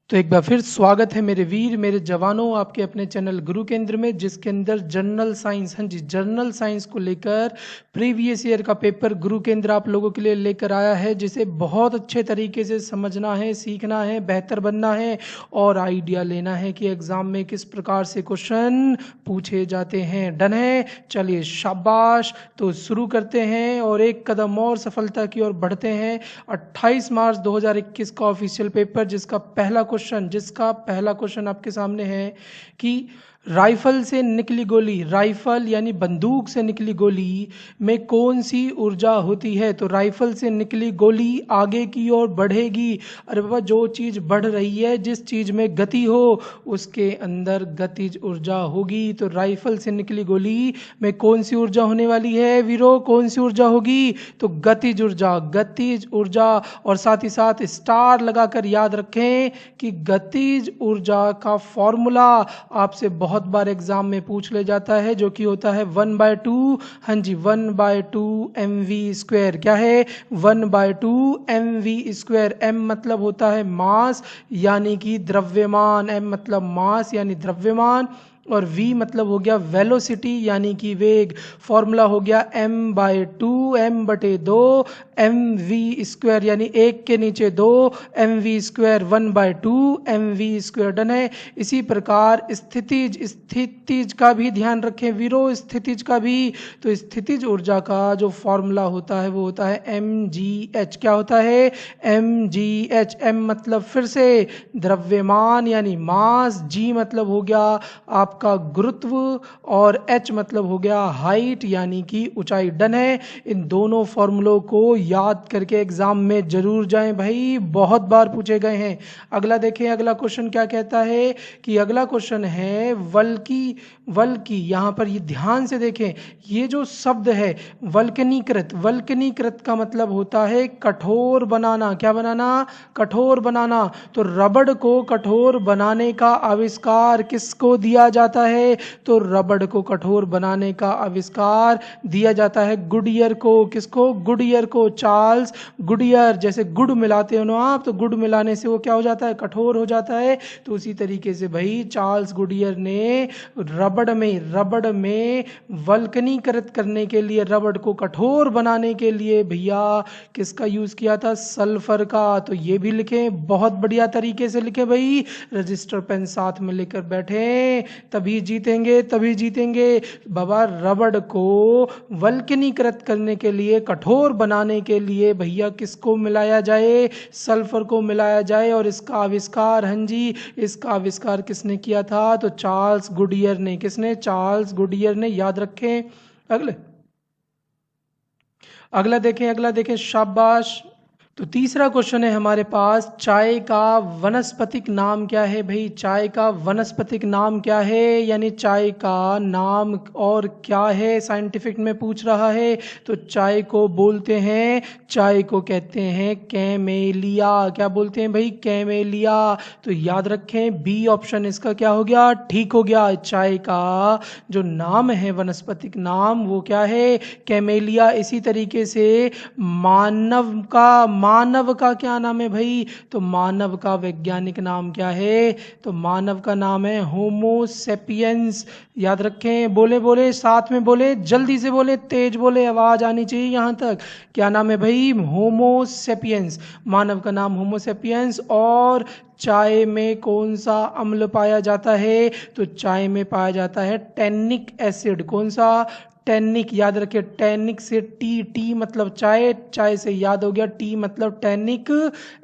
तो एक बार फिर स्वागत है मेरे वीर मेरे जवानों आपके अपने चैनल गुरु केंद्र में, जिसके अंदर जनरल साइंस, हाँ जी, जनरल साइंस को लेकर प्रीवियस ईयर का पेपर गुरु केंद्र आप लोगों के लिए लेकर आया है, जिसे बहुत अच्छे तरीके से समझना है, सीखना है, बेहतर बनना है और आइडिया लेना है कि एग्जाम में किस प्रकार से क्वेश्चन पूछे जाते हैं। डन है? चलिए शाबाश। तो शुरू करते हैं और एक कदम और सफलता की ओर बढ़ते हैं। 28 मार्च 2021 का ऑफिशियल पेपर, जिसका पहला क्वेश्चन आपके सामने है कि राइफल से निकली गोली, राइफल यानी बंदूक से निकली गोली में कौन सी ऊर्जा होती है? तो राइफल से निकली गोली आगे की ओर बढ़ेगी। अरे बाबा, जो चीज बढ़ रही है, जिस चीज में गति हो, उसके अंदर गतिज ऊर्जा होगी। तो राइफल से निकली गोली में कौन सी ऊर्जा होने वाली है वीरो? कौन सी ऊर्जा होगी? तो गतिज ऊर्जा, गतिज ऊर्जा। और साथ ही साथ स्टार लगाकर याद रखें कि गतिज ऊर्जा का फॉर्मूला आपसे बहुत बार एग्जाम में पूछ ले जाता है, जो कि होता है 1/2, हाँ जी, 1/2 mv²। क्या है? 1/2 mv²। m मतलब होता है मास यानी कि द्रव्यमान, m मतलब मास यानी द्रव्यमान, और v मतलब हो गया वेलोसिटी यानी कि वेग। फॉर्मूला हो गया m/2 m/2 mv² यानी 1 के नीचे 2 mv², 1/2 mv²। डन है? इसी प्रकार स्थितिज का भी ध्यान रखें वीरो, स्थितिज का भी। तो स्थितिज ऊर्जा का जो फॉर्मूला होता है वो होता है mgh। क्या होता है? mgh। m मतलब फिर से द्रव्यमान यानी मास, g मतलब हो गया आपका गुरुत्व, और h मतलब हो गया हाइट यानी कि ऊंचाई। डन है? इन दोनों फॉर्मूलों को याद करके एग्जाम में जरूर जाएं भाई, बहुत बार पूछे गए हैं। अगला देखें, अगला क्वेश्चन क्या कहता है कि अगला क्वेश्चन है वल्की। यहां पर ये ध्यान से देखें, ये जो शब्द है वल्कनीकृत, वल्कनीकृत का मतलब होता है कठोर बनाना। क्या बनाना? कठोर बनाना। तो रबड़ को कठोर बनाने का आविष्कार किसको दिया जाता है? तो रबड़ को कठोर बनाने का आविष्कार दिया जाता है गुडियर को। किसको? गुडियर को। Charles Goodyear. जैसे गुड़ मिलाते हो ना आप, तो गुड़ मिलाने से वो क्या हो जाता है? कठोर हो जाता है। तो उसी तरीके से भाई चार्ल्स गुडियर ने रबड़ में वल्कनीकृत करने के लिए, रबड़ को कठोर बनाने के लिए भैया किसका यूज किया था? सल्फर का। तो ये भी लिखें, बहुत बढ़िया तरीके से लिखे भाई, रजिस्टर पेन साथ में लेकर बैठे, तभी जीतेंगे, तभी जीतेंगे। बाबा, रबड़ को वल्कनीकृत करने के लिए, कठोर बनाने के लिए भैया किसको मिलाया जाए? सल्फर को मिलाया जाए। और इसका आविष्कार, हाँ जी, इसका आविष्कार किसने किया था? तो चार्ल्स गुडियर ने। किसने? चार्ल्स गुडियर ने। याद रखें। अगला देखें, शाबाश। तो तीसरा क्वेश्चन है हमारे पास, चाय का वनस्पतिक नाम क्या है? भाई, चाय का वनस्पतिक नाम क्या है? यानी चाय का नाम और क्या है, साइंटिफिक में पूछ रहा है। तो चाय को बोलते हैं, चाय को कहते हैं कैमेलिया। क्या बोलते हैं भाई? कैमेलिया। तो याद रखें, बी ऑप्शन इसका क्या हो गया? ठीक हो गया। चाय का जो नाम है, वनस्पतिक नाम, वो क्या है? कैमेलिया। इसी तरीके से मानव का क्या नाम है भाई? तो मानव का वैज्ञानिक नाम क्या है? तो मानव का नाम है होमोसेपियंस। याद रखें, बोले बोले साथ में बोले, जल्दी से बोले, तेज बोले, आवाज आनी चाहिए यहां तक। क्या नाम है भाई? होमोसेपियंस। मानव का नाम होमोसेपियंस। और चाय में कौन सा अम्ल पाया जाता है? तो चाय में पाया जाता है टैनिक एसिड। कौन सा? टैनिक। याद रखिए, टैनिक से टी मतलब चाय, चाय से याद हो गया टी मतलब टैनिक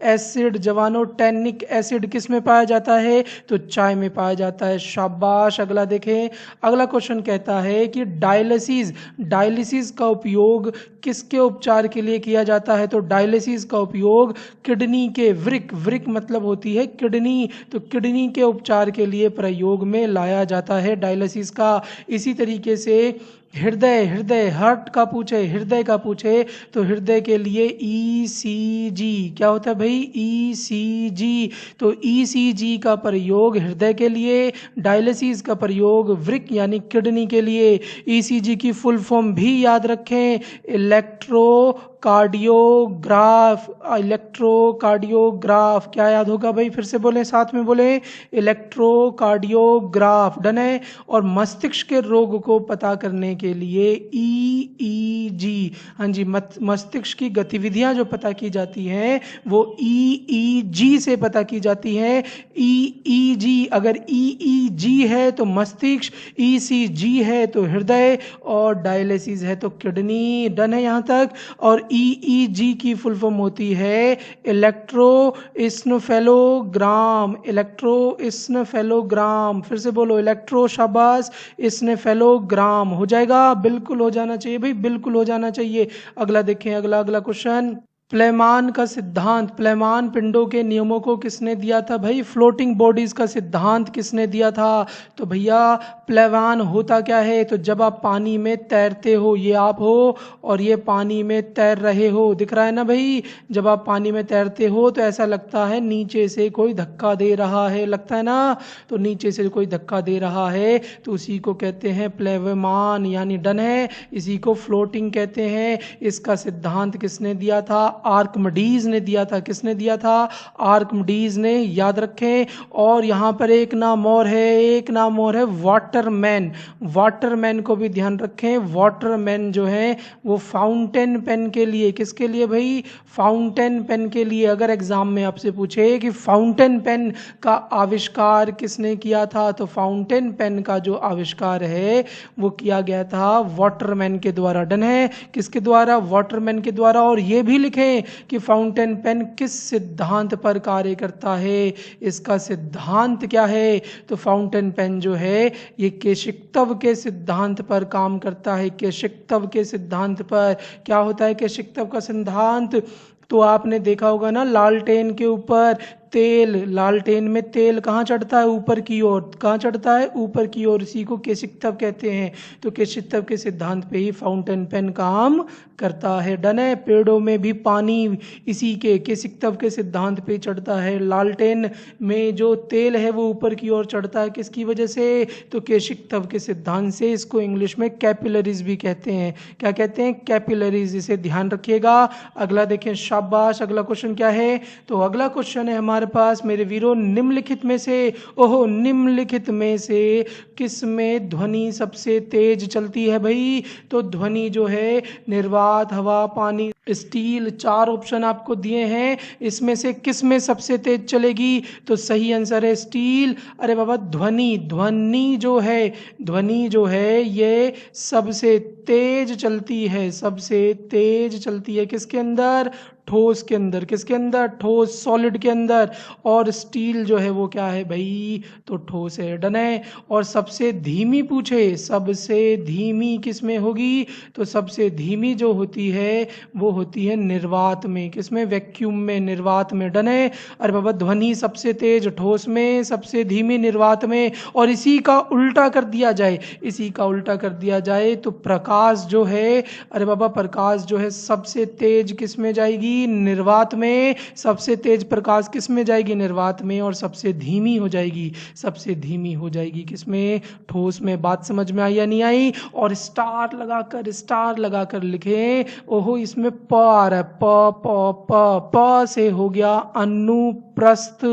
एसिड। जवानों, टैनिक एसिड किस में पाया जाता है? तो चाय में पाया जाता है। शाबाश। अगला देखें, अगला क्वेश्चन कहता है कि डायलिसिस का उपयोग किसके उपचार के लिए किया जाता है? तो डायलिसिस का उपयोग किडनी के, वृक मतलब होती है किडनी, तो किडनी के उपचार के लिए प्रयोग में लाया जाता है डायलिसिस का। इसी तरीके से हृदय हार्ट का पूछे, हृदय का पूछे, तो हृदय के लिए ईसीजी। क्या होता है भाई? ईसीजी। तो ईसीजी का प्रयोग हृदय के लिए, डायलिसिस का प्रयोग वृक्क यानी किडनी के लिए। ईसीजी की फुल फॉर्म भी याद रखें, इलेक्ट्रो इलेक्ट्रोकार्डियोग्राफ, इलेक्ट्रोकार्डियोग्राफ, क्या याद होगा भाई, फिर से बोलें, साथ में बोलें, इलेक्ट्रोकार्डियोग्राफ, डन है। और मस्तिष्क के रोग को पता करने के लिए ईईजी, हाँ जी, मस्तिष्क की गतिविधियां जो पता की जाती हैं वो ईईजी से पता की जाती हैं। ईईजी, अगर ईईजी है तो मस्तिष्क, ईसीजी है तो हृदय, और डायलिसिस है तो किडनी, डन है यहाँ तक। और ईईजी की फुल फॉर्म होती है इलेक्ट्रोइन्सेफेलोग्राम, इलेक्ट्रोइन्सेफेलोग्राम, फिर से बोलो, इलेक्ट्रो शाबाश, इन्सेफेलोग्राम, हो जाएगा, बिल्कुल हो जाना चाहिए भाई, बिल्कुल हो जाना चाहिए। अगला देखें, अगला क्वेश्चन, प्लेमान का सिद्धांत, प्लेमान पिंडों के नियमों को किसने दिया था भाई, फ्लोटिंग बॉडीज का सिद्धांत किसने दिया था। तो भैया प्लेमान होता क्या है, तो जब आप पानी में तैरते हो, ये आप हो और ये पानी में तैर रहे हो, दिख रहा है ना भाई, जब आप पानी में तैरते हो तो ऐसा लगता है नीचे से कोई धक्का दे रहा है, लगता है ना, तो नीचे से कोई धक्का दे रहा है तो उसी को कहते हैं प्लेवमान, यानी डन है, इसी को फ्लोटिंग कहते हैं। इसका सिद्धांत किसने दिया था, आर्किमिडीज ने दिया था। किसने दिया था, आर्किमिडीज ने, याद रखें। और यहाँ पर एक नाम और है, एक नाम और है वाटरमैन, वाटरमैन को भी ध्यान रखें। वाटरमैन जो है वो फाउंटेन पेन के लिए, किसके लिए भाई, फाउंटेन पेन के लिए। अगर एग्जाम में आपसे पूछे कि फाउंटेन पेन का आविष्कार किसने किया था, तो फाउंटेन पेन का जो आविष्कार है वो किया गया था वाटरमैन के द्वारा, डन है, किसके द्वारा, वाटरमैन के द्वारा। और ये भी लिखें कि फाउंटेन पेन किस सिद्धांत पर कार्य करता है, इसका सिद्धांत क्या है, तो फाउंटेन पेन जो है ये केशिक्तव के सिद्धांत पर काम करता है, केशिक्तव के सिद्धांत पर। क्या होता है केशिक्तव का सिद्धांत, तो आपने देखा होगा ना, लालटेन के ऊपर तेल, लालटेन में तेल कहाँ चढ़ता है, ऊपर की ओर, कहाँ चढ़ता है, ऊपर की ओर, इसी को केशिक्तव कहते हैं। तो केशिक्तव के सिद्धांत पे ही फाउंटेन पेन काम करता है, डन है। पेड़ों में भी पानी इसी के केशिक्तव के सिद्धांत पे चढ़ता है। लालटेन में जो तेल है वो ऊपर की ओर चढ़ता है, किसकी वजह से, तो केशिक्तव के सिद्धांत से। इसको इंग्लिश में कैपिलरीज भी कहते हैं, क्या कहते हैं, कैपिलरीज, इसे ध्यान रखिएगा। अगला देखें, शाबाश, अगला क्वेश्चन क्या है, तो अगला क्वेश्चन है हमारे पास मेरे वीरों, निम्नलिखित में से, ओहो, निम्नलिखित में से किस में ध्वनि सबसे तेज चलती है भाई, तो ध्वनि जो है निर्वात, हवा, पानी, स्टील, चार ऑप्शन आपको दिए हैं, इसमें से किस में सबसे तेज चलेगी, तो सही आंसर है स्टील। अरे बाबा, ध्वनि, ध्वनि जो है, ध्वनि जो है ये सबसे तेज चलती है, सबसे तेज चलती है किसके अंदर, ठोस के अंदर, किसके अंदर, ठोस, सॉलिड के अंदर। और स्टील जो है वो क्या है भाई, तो ठोस है, डन है। और सबसे धीमी पूछे, सबसे धीमी किस में होगी, तो सबसे धीमी जो होती है वो होती है निर्वात में, किसमें, वैक्यूम में, निर्वात में, डन है। अरे बाबा, ध्वनि सबसे तेज ठोस में, सबसे धीमी निर्वात में। और इसी का उल्टा कर दिया जाए, इसी का उल्टा कर दिया जाए तो प्रकाश जो है, अरे बाबा, प्रकाश जो है सबसे तेज किस में जाएगी, निर्वात में। सबसे तेज प्रकाश किस में जाएगी, निर्वात में। और सबसे धीमी हो जाएगी, सबसे धीमी हो जाएगी किसमें, ठोस में। बात समझ में आई या नहीं आई। और स्टार लगाकर, स्टार लगाकर लिखें, ओहो, इसमें प आ रहा है, प प प, प से हो गया अनुप्रस्थ,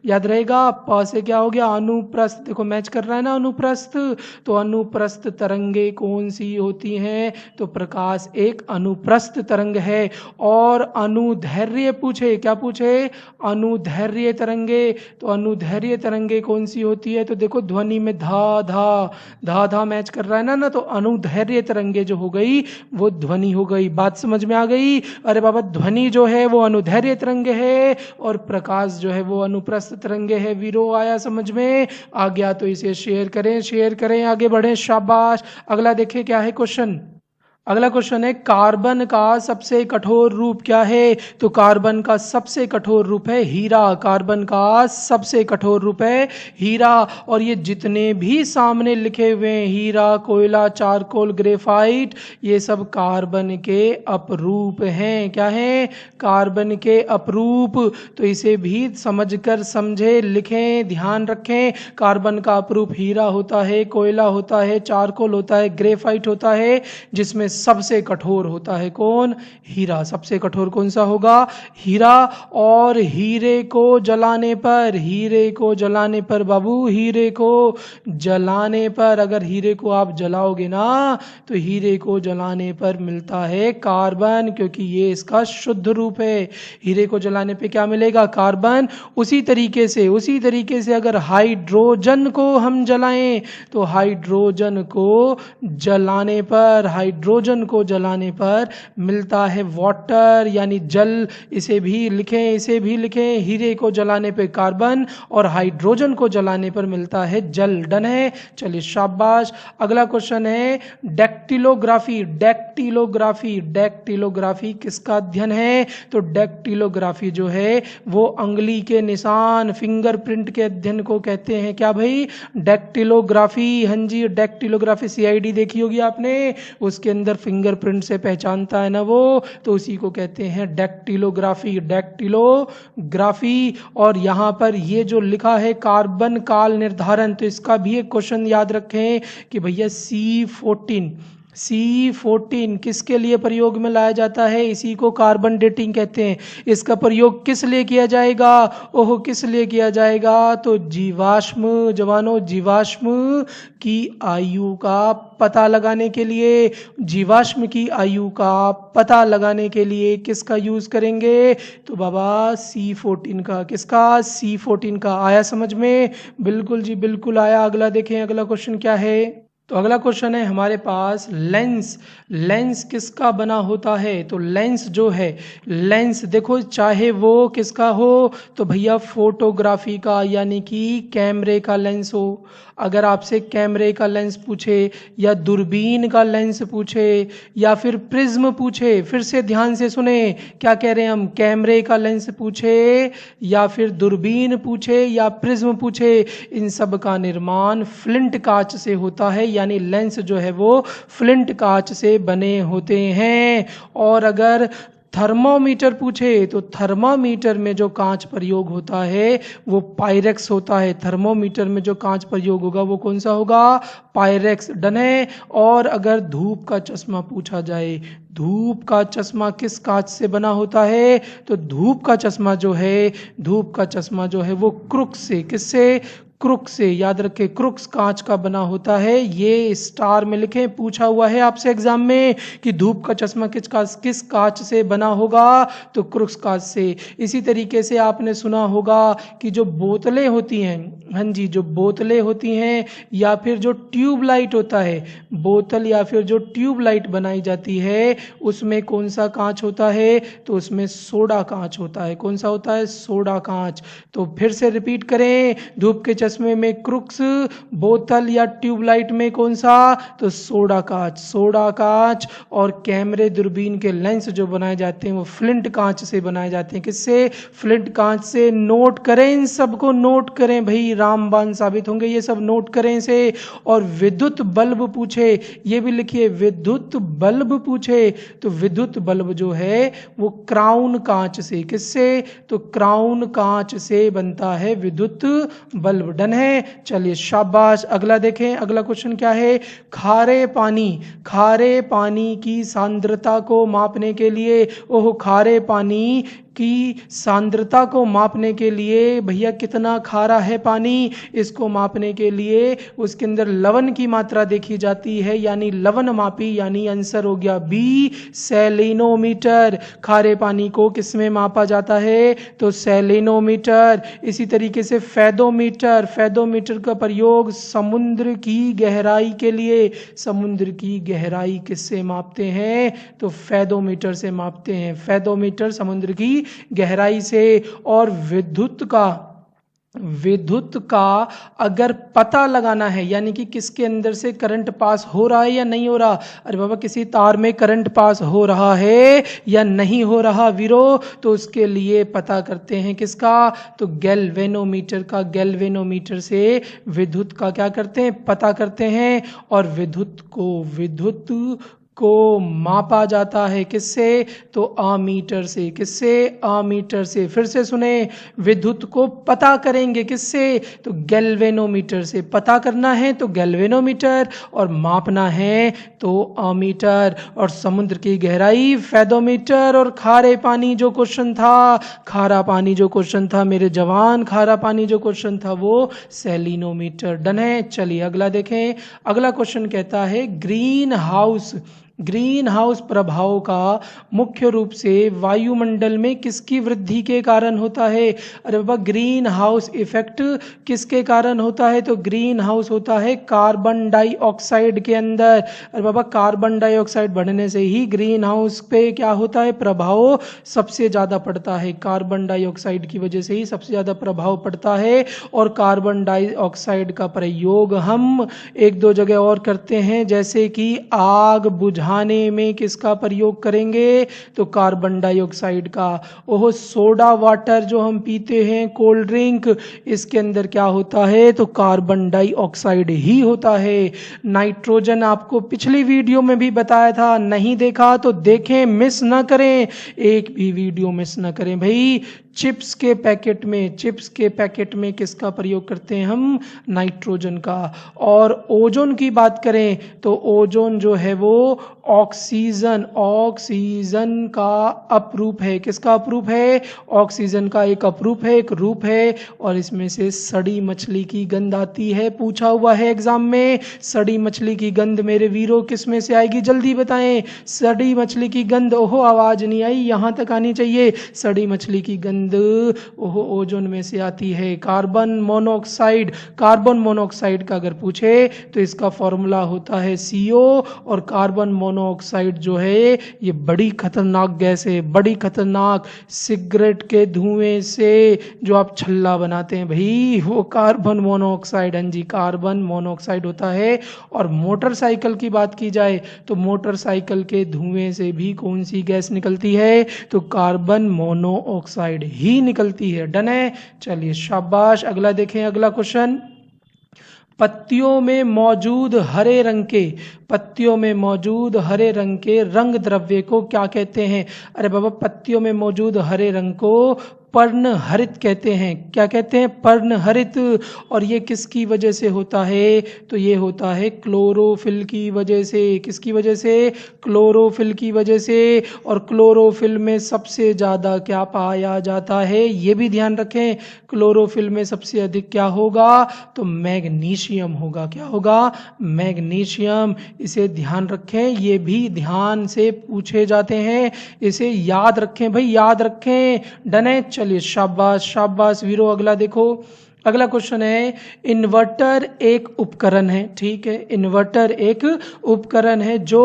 याद रहेगा, प से क्या हो गया, अनुप्रस्थ। देखो मैच कर रहा है ना, अनुप्रस्थ। तो अनुप्रस्थ तरंगे कौन सी होती हैं, तो प्रकाश एक अनुप्रस्थ तरंग है। और अनुदैर्घ्य पूछे, क्या पूछे, अनुदैर्घ्य तरंगे, तो अनुदैर्घ्य तरंगे कौन सी होती है, तो देखो ध्वनि में धा धा, धा धा मैच कर रहा है ना, तो अनुदैर्घ्य तरंगे जो हो गई वो ध्वनि हो गई। बात समझ में आ गई। अरे बाबा, ध्वनि जो है वो अनुदैर्घ्य तरंगे है और प्रकाश जो है वो अनुप्रस्थ तरंगे है। वीरो आया समझ में, आ गया तो इसे शेयर करें, शेयर करें, आगे बढ़ें, शाबाश। अगला देखें क्या है क्वेश्चन, अगला क्वेश्चन है, कार्बन का सबसे कठोर रूप क्या है, तो कार्बन का सबसे कठोर रूप है हीरा, कार्बन का सबसे कठोर रूप है हीरा। और ये जितने भी सामने लिखे हुए हैं, हीरा, कोयला, चारकोल, ग्रेफाइट, ये सब कार्बन के अपरूप हैं, क्या हैं, कार्बन के अपरूप। तो इसे भी समझकर समझे लिखें, ध्यान रखें। कार्बन का अपरूप हीरा होता है, कोयला होता है, चारकोल होता है, ग्रेफाइट होता है, जिसमें सबसे कठोर होता है कौन? हीरा। सबसे कठोर कौन सा होगा? हीरा। और हीरे को जलाने पर, हीरे को जलाने पर बाबू, हीरे को जलाने पर, अगर हीरे को आप जलाओगे ना तो हीरे को जलाने पर मिलता है कार्बन, क्योंकि ये इसका शुद्ध रूप है। हीरे को जलाने पे क्या मिलेगा? कार्बन। उसी तरीके से अगर हाइड्रोजन को हम जलाएं तो हाइड्रोजन को जलाने पर, हाइड्रोजन को जलाने पर मिलता है वाटर यानी जल। इसे भी लिखें, हीरे को जलाने पे कार्बन और हाइड्रोजन को जलाने पर मिलता है जल। डन है? चलिए शाबाश। अगला क्वेश्चन है डेक्टिलोग्राफी। डेक्टिलोग्राफी किसका अध्ययन है? तो डेक्टिलोग्राफी जो है वो अंगुली के निशान, फिंगरप्रिंट के अध्ययन को कहते हैं। क्या भाई? डेक्टिलोग्राफी। हाँ जी, डेक्टिलोग्राफी सीआईडी देखी होगी आपने, उसके अंदर फिंगरप्रिंट से पहचानता है ना वो, तो उसी को कहते हैं डेक्टिलोग्राफी। और यहां पर ये जो लिखा है कार्बन काल निर्धारण, तो इसका भी एक क्वेश्चन याद रखें कि भैया C14 किसके लिए प्रयोग में लाया जाता है? इसी को कार्बन डेटिंग कहते हैं। इसका प्रयोग किस लिए किया जाएगा? किस लिए किया जाएगा? तो जीवाश्म, जवानों, जीवाश्म की आयु का पता लगाने के लिए, जीवाश्म की आयु का पता लगाने के लिए किसका यूज करेंगे? तो बाबा C14 का। किसका? C14 का। आया समझ में? बिल्कुल जी बिल्कुल आया। अगला देखें, अगला क्वेश्चन क्या है? तो अगला क्वेश्चन है हमारे पास लेंस किसका बना होता है? तो लेंस जो है, लेंस देखो चाहे वो किसका हो, तो भैया फोटोग्राफी का यानी कि कैमरे का लेंस हो। अगर आपसे कैमरे का लेंस पूछे या दूरबीन का लेंस पूछे या फिर प्रिज्म पूछे, फिर से ध्यान से सुने क्या कह रहे हैं हम, कैमरे का लेंस पूछे या फिर दूरबीन पूछे या प्रिज्म पूछे, इन सब का निर्माण फ्लिंट कांच से होता है, यानी लेंस जो है वो फ्लिंट कांच से बने होते हैं। और अगर थर्मोमीटर पूछे तो थर्मामीटर में जो कांच प्रयोग होता है वो पायरेक्स होता है। थर्मोमीटर में जो कांच प्रयोग होगा वो कौन सा होगा? पायरेक्स। डन है? और अगर धूप का चश्मा पूछा जाए, धूप का चश्मा किस कांच से बना होता है? तो धूप का चश्मा जो है वो क्रुक्स से, किससे? क्रुक्स से। याद रखें, क्रुक्स कांच का बना होता है। ये स्टार में लिखें, पूछा हुआ है आपसे एग्जाम में कि धूप का चश्मा किस कांच से बना होगा? तो क्रुक्स कांच से। इसी तरीके से आपने सुना होगा कि जो बोतलें होती हैं, हाँ जी, जो बोतलें होती हैं या फिर जो ट्यूबलाइट होता है, बोतल या फिर जो ट्यूबलाइट बनाई जाती है उसमें कौन सा कांच होता है? तो उसमें सोडा कांच होता है। कौन सा होता है? सोडा कांच। तो फिर से रिपीट करें, धूप के चश्मे में क्रुक्स, बोतल या ट्यूबलाइट में कौन सा? तो सोडा कांच। और कैमरे, दूरबीन के लेंस जो बनाए जाते हैं वो फ्लिंट कांच से बनाए जाते हैं। किससे? फ्लिंट कांच से। नोट करें, इन सबको नोट करें भाई, रामबाण साबित होंगे ये सब, नोट करें इसे। और विद्युत बल्ब पूछे, ये भी लिखिए, विद्युत बल्ब पूछे तो विद्युत बल्ब जो है वो क्राउन कांच से, किससे? तो क्राउन कांच से बनता है विद्युत बल्ब। डन है? चलिए शाबाश। अगला देखें, अगला क्वेश्चन क्या है? खारे पानी की सांद्रता को मापने के लिए, खारे पानी की सांद्रता को मापने के लिए भैया कितना खारा है पानी, इसको मापने के लिए उसके अंदर लवण की मात्रा देखी जाती है, यानी लवण मापी, यानी आंसर हो गया बी, सैलिनोमीटर। खारे पानी को किसमें मापा जाता है? तो सैलिनोमीटर। इसी तरीके से फैदोमीटर का प्रयोग समुद्र की गहराई के लिए, समुद्र की गहराई किससे मापते हैं? तो फैदोमीटर से मापते हैं। फैदोमीटर समुद्र की गहराई से। और विद्युत का अगर पता लगाना है, यानी कि किसके अंदर से करंट पास हो रहा है या नहीं हो रहा, अरे बाबा किसी तार में करंट पास हो रहा है या नहीं हो रहा वीरो, तो उसके लिए पता करते हैं किसका? तो गैल्वेनोमीटर का। गैल्वेनोमीटर से विद्युत का क्या करते हैं? पता करते हैं। और विद्युत को मापा जाता है किससे? तो अमीटर से। किससे? अमीटर से। फिर से सुने, विद्युत को पता करेंगे किससे? तो गैल्वेनोमीटर से। पता करना है तो गैल्वेनोमीटर, और मापना है तो अमीटर। और समुद्र की गहराई फेदोमीटर। और खारे पानी जो क्वेश्चन था, खारा पानी जो क्वेश्चन था मेरे जवान, खारा पानी जो क्वेश्चन था वो सेलिनोमीटर। डन है। चलिए अगला देखें। अगला क्वेश्चन कहता है ग्रीन हाउस प्रभाव का मुख्य रूप से वायुमंडल में किसकी वृद्धि के कारण होता है? अरे बाबा, ग्रीन हाउस इफेक्ट किसके कारण होता है? तो ग्रीन हाउस होता है कार्बन डाइऑक्साइड के अंदर। अरे बाबा, कार्बन डाइऑक्साइड बढ़ने से ही ग्रीन हाउस पे क्या होता है? प्रभाव सबसे ज्यादा पड़ता है। कार्बन डाइऑक्साइड की वजह से ही सबसे ज्यादा प्रभाव पड़ता है। और कार्बन डाइऑक्साइड का प्रयोग हम एक दो जगह और करते हैं, जैसे कि आग बुझाने में किसका प्रयोग करेंगे? तो कार्बन डाइऑक्साइड का। ओह, सोडा वाटर जो हम पीते हैं, कोल्ड ड्रिंक, इसके अंदर क्या होता है? तो कार्बन डाइऑक्साइड ही होता है। नाइट्रोजन आपको पिछली वीडियो में भी बताया था, नहीं देखा तो देखें, मिस ना करें, एक भी वीडियो मिस ना करें भाई। चिप्स के पैकेट में किसका प्रयोग करते हैं हम? नाइट्रोजन का। और ओजोन की बात करें तो ओजोन जो है वो ऑक्सीजन का अपरूप है। किसका अपरूप है? ऑक्सीजन का एक अपरूप है, एक रूप है। और इसमें से सड़ी मछली की गंध आती है, पूछा हुआ है एग्जाम में। सड़ी मछली की गंध मेरे वीरों किस में से आएगी? जल्दी बताएं। सड़ी मछली की गंध, ओहो आवाज नहीं आई, यहां तक आनी चाहिए। सड़ी मछली की गंध ओहो ओजोन में से आती है। कार्बन मोनोऑक्साइड का अगर पूछे तो इसका फॉर्मूला होता है CO। और कार्बन मोनोऑक्साइड जो है ये बड़ी खतरनाक गैस है, बड़ी खतरनाक। सिगरेट के धुएं से जो आप छल्ला बनाते हैं भाई, वो कार्बन मोनोऑक्साइड, हाँ जी, कार्बन मोनोऑक्साइड होता है। और मोटरसाइकिल की बात की जाए तो मोटरसाइकिल के धुएं से भी कौन सी गैस निकलती है? तो कार्बन मोनोऑक्साइड ही निकलती है। डन है। चलिए शाबाश। अगला देखें, अगला क्वेश्चन। पत्तियों में मौजूद हरे रंग के रंग द्रव्य को क्या कहते हैं? अरे बाबा, पत्तियों में मौजूद हरे रंग को पर्णहरित कहते हैं। क्या कहते हैं? पर्णहरित। और ये किसकी वजह से होता है? तो ये होता है क्लोरोफिल की वजह से। किसकी वजह से? क्लोरोफिल की वजह से। और क्लोरोफिल में सबसे ज्यादा क्या पाया जाता है? ये भी ध्यान रखें, क्लोरोफिल में सबसे अधिक क्या होगा? तो मैग्नीशियम होगा। क्या होगा? मैग्नीशियम। इसे ध्यान रखें, ये भी ध्यान से पूछे जाते हैं, इसे याद रखें भाई, याद रखें। डन है। चलिए शाबाश वीरो। अगला देखो, अगला क्वेश्चन है, इन्वर्टर एक उपकरण है, ठीक है, इन्वर्टर एक उपकरण है जो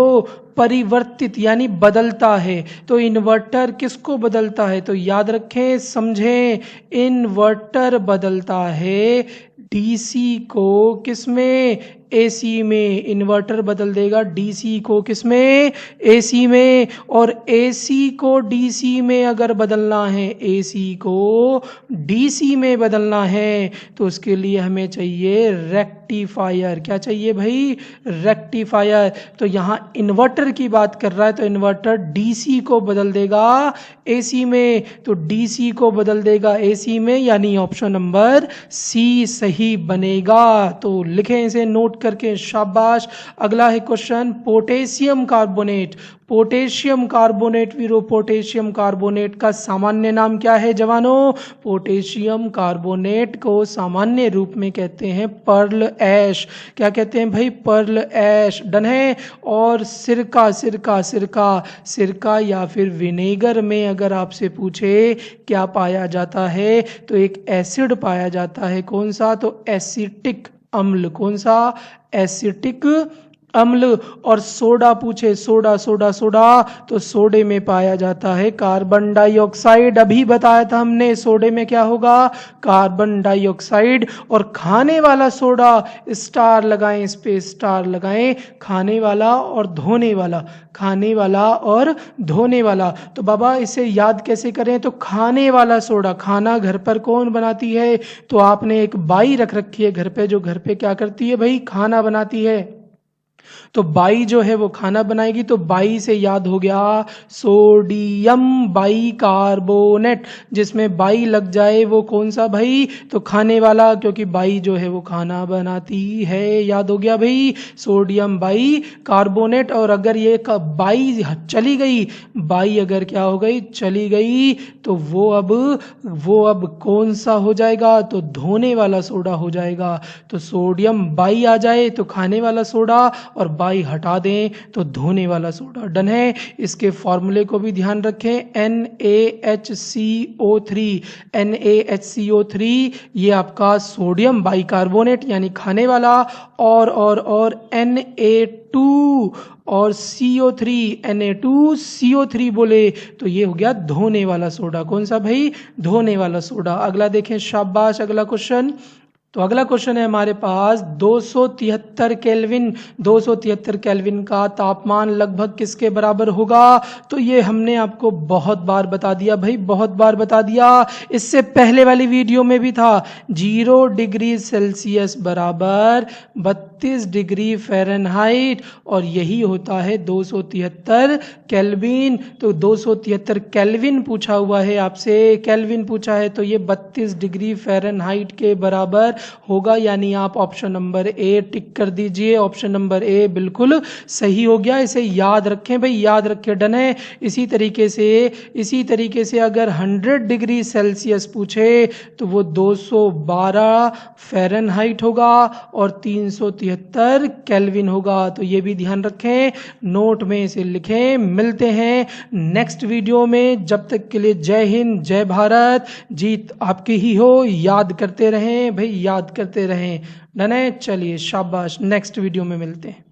परिवर्तित यानी बदलता है। तो इन्वर्टर किसको बदलता है? तो याद रखें, समझें, इन्वर्टर बदलता है DC को किसमें? AC में। इन्वर्टर बदल देगा DC को किसमें? AC में। और AC को DC में अगर बदलना है, AC को DC में बदलना है, तो उसके लिए हमें चाहिए रेक्टिफायर। क्या चाहिए भाई? रेक्टिफायर। तो यहाँ इन्वर्टर की बात कर रहा है, तो इन्वर्टर DC को बदल देगा AC में, तो DC को बदल देगा AC में, यानी ऑप्शन नंबर C सही बनेगा। तो लिखें इसे नोट करके, शाबाश। अगला है क्वेश्चन, पोटेशियम कार्बोनेट वीरो, पोटेशियम कार्बोनेट का सामान्य नाम क्या है जवानों? पोटेशियम कार्बोनेट को सामान्य रूप में कहते हैं पर्ल ऐश। क्या कहते हैं भाई? पर्ल ऐश। डन है। और सिरका या फिर विनेगर में अगर आपसे पूछे क्या पाया जाता है, तो एक एसिड पाया जाता है। कौन सा? तो एसिटिक अम्ल। कौन सा? एसिटिक अम्ल। और सोडा पूछे, सोडा, तो सोडे में पाया जाता है कार्बन डाइऑक्साइड। अभी बताया था हमने, सोडे में क्या होगा? Carbon dioxide. और खाने वाला सोडा, स्टार लगाएं, इस पे स्टार लगाएं, खाने वाला और धोने वाला, खाने वाला और धोने वाला। तो बाबा इसे याद कैसे करें? तो खाने वाला सोडा, खाना घर पर कौन बनाती है? तो आपने एक बाई रख रखी है घर पे, जो घर पे क्या करती है भाई? खाना बनाती है। तो बाई जो है वो खाना बनाएगी, तो बाई से याद हो गया सोडियम बाई कार्बोनेट, जिसमें बाई लग जाए वो कौन सा भाई, तो खाने वाला, क्योंकि बाई जो है वो खाना बनाती है। याद हो गया भाई, सोडियम बाई कार्बोनेट। और अगर ये बाई चली गई, बाई अगर क्या हो गई, चली गई, तो वो अब कौन सा हो जाएगा, तो धोने वाला सोडा हो जाएगा। तो सोडियम बाई आ जाए तो खाने वाला सोडा, और बाई हटा दें तो धोने वाला सोडा। डन है। इसके फॉर्मूले को भी ध्यान रखें, NaHCO3, NaHCO3 ये आपका सोडियम बाइकार्बोनेट यानी खाने वाला, और Na2 और CO3, Na2CO3 बोले तो ये हो गया धोने वाला सोडा। कौन सा भाई, धोने वाला सोडा। अगला देखें, शाबाश, अगला क्वेश्चन। तो अगला क्वेश्चन है हमारे पास 273 केल्विन। 273 केल्विन का तापमान लगभग किसके बराबर होगा, तो ये हमने आपको बहुत बार बता दिया भाई, बहुत बार बता दिया। इससे पहले वाली वीडियो में भी था। 0 डिग्री सेल्सियस बराबर 32 डिग्री फ़ारेनहाइट, और यही होता है 273 केल्विन। तो 273 केल्विन पूछा हुआ है आपसे, केल्विन पूछा है, तो ये 32 डिग्री फ़ारेनहाइट के बराबर होगा। यानी आप ऑप्शन नंबर ए टिक कर दीजिए, ऑप्शन नंबर ए बिल्कुल सही हो गया। इसे याद रखें भाई, याद रखें। डन है। इसी तरीके से अगर 100 डिग्री सेल्सियस पूछे तो वो 212 फ़ारेनहाइट होगा और 373 केल्विन होगा। तो ये भी ध्यान रखें, नोट में इसे लिखें। मिलते हैं नेक्स्ट वीडियो में, जब तक के लिए जय हिंद, जय भारत। जीत आपकी ही हो। याद करते रहें भाई, याद करते रहें। डन है। चलिए शाबाश, नेक्स्ट वीडियो में मिलते हैं।